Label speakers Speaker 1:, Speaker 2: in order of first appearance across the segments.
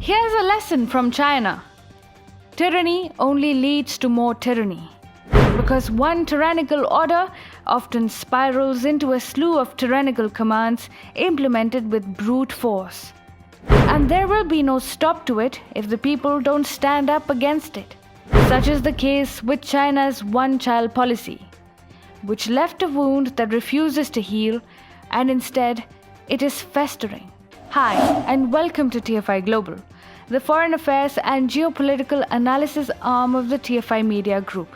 Speaker 1: Here's a lesson from China. Tyranny only leads to more tyranny, because one tyrannical order often spirals into a slew of tyrannical commands implemented with brute force. And there will be no stop to it if the people don't stand up against it. Such is the case with China's one-child policy, which left a wound that refuses to heal, and instead, it is festering. Hi, and welcome to TFI Global, the foreign affairs and geopolitical analysis arm of the TFI Media Group.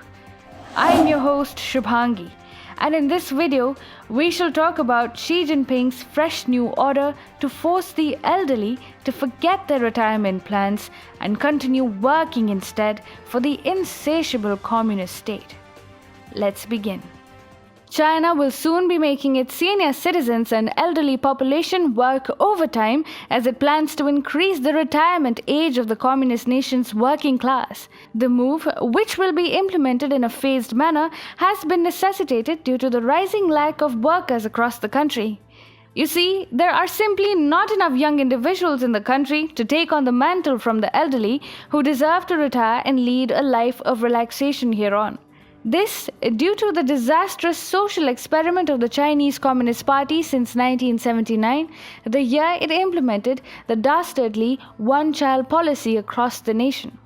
Speaker 1: I am your host, Shubhangi, and in this video, we shall talk about Xi Jinping's fresh new order to force the elderly to forget their retirement plans and continue working instead for the insatiable communist state. Let's begin. China will soon be making its senior citizens and elderly population work overtime as it plans to increase the retirement age of the communist nation's working class. The move, which will be implemented in a phased manner, has been necessitated due to the rising lack of workers across the country. You see, there are simply not enough young individuals in the country to take on the mantle from the elderly who deserve to retire and lead a life of relaxation hereon. This, due to the disastrous social experiment of the Chinese Communist Party since 1979, the year it implemented the dastardly one-child policy across the nation.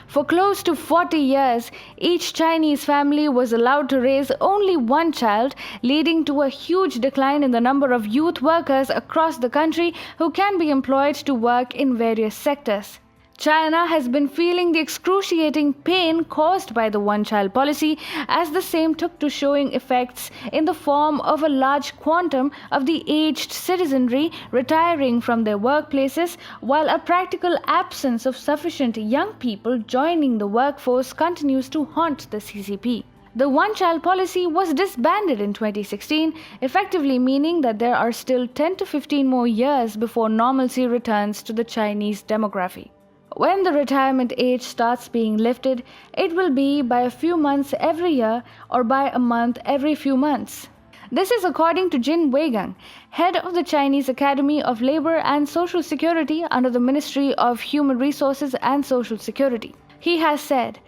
Speaker 1: For close to 40 years, each Chinese family was allowed to raise only one child, leading to a huge decline in the number of youth workers across the country who can be employed to work in various sectors. China has been feeling the excruciating pain caused by the one-child policy, as the same took to showing effects in the form of a large quantum of the aged citizenry retiring from their workplaces, while a practical absence of sufficient young people joining the workforce continues to haunt the CCP. The one-child policy was disbanded in 2016, effectively meaning that there are still 10 to 15 more years before normalcy returns to the Chinese demography. When the retirement age starts being lifted, it will be by a few months every year or by a month every few months. This is according to Jin Weigang, head of the Chinese Academy of Labor and Social Security under the Ministry of Human Resources and Social Security. He has said,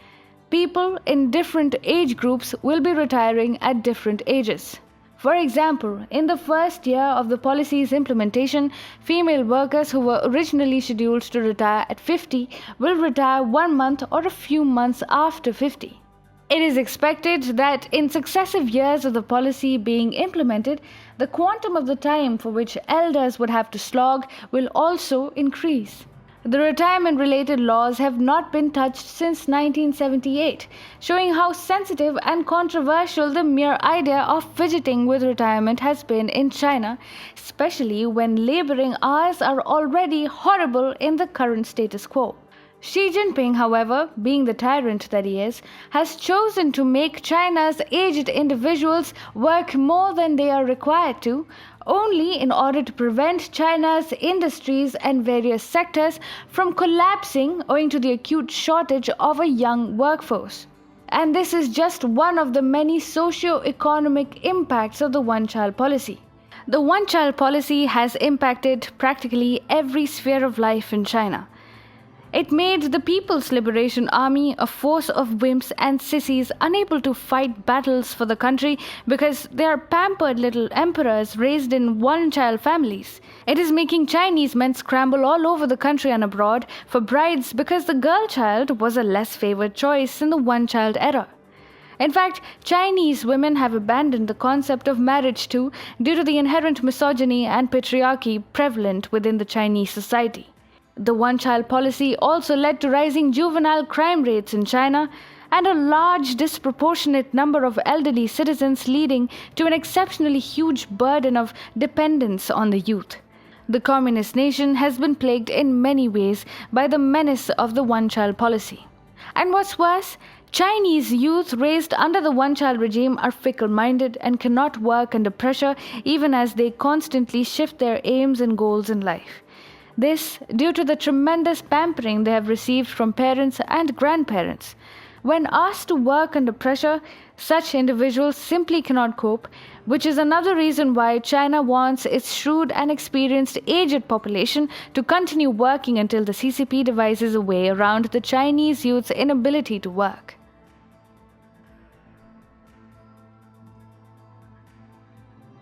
Speaker 1: people in different age groups will be retiring at different ages. For example, in the first year of the policy's implementation, female workers who were originally scheduled to retire at 50 will retire 1 month or a few months after 50. It is expected that in successive years of the policy being implemented, the quantum of the time for which elders would have to slog will also increase. The retirement-related laws have not been touched since 1978, showing how sensitive and controversial the mere idea of fidgeting with retirement has been in China, especially when laboring hours are already horrible in the current status quo. Xi Jinping, however, being the tyrant that he is, has chosen to make China's aged individuals work more than they are required to, only in order to prevent China's industries and various sectors from collapsing owing to the acute shortage of a young workforce. And this is just one of the many socio-economic impacts of the one-child policy. The one-child policy has impacted practically every sphere of life in China. It made the People's Liberation Army a force of wimps and sissies unable to fight battles for the country because they are pampered little emperors raised in one-child families. It is making Chinese men scramble all over the country and abroad for brides because the girl child was a less favored choice in the one-child era. In fact, Chinese women have abandoned the concept of marriage too, due to the inherent misogyny and patriarchy prevalent within the Chinese society. The one-child policy also led to rising juvenile crime rates in China and a large disproportionate number of elderly citizens, leading to an exceptionally huge burden of dependence on the youth. The communist nation has been plagued in many ways by the menace of the one-child policy. And what's worse, Chinese youth raised under the one-child regime are fickle-minded and cannot work under pressure even as they constantly shift their aims and goals in life. This due to the tremendous pampering they have received from parents and grandparents. When asked to work under pressure, such individuals simply cannot cope, which is another reason why China wants its shrewd and experienced aged population to continue working until the CCP devises a way around the Chinese youth's inability to work.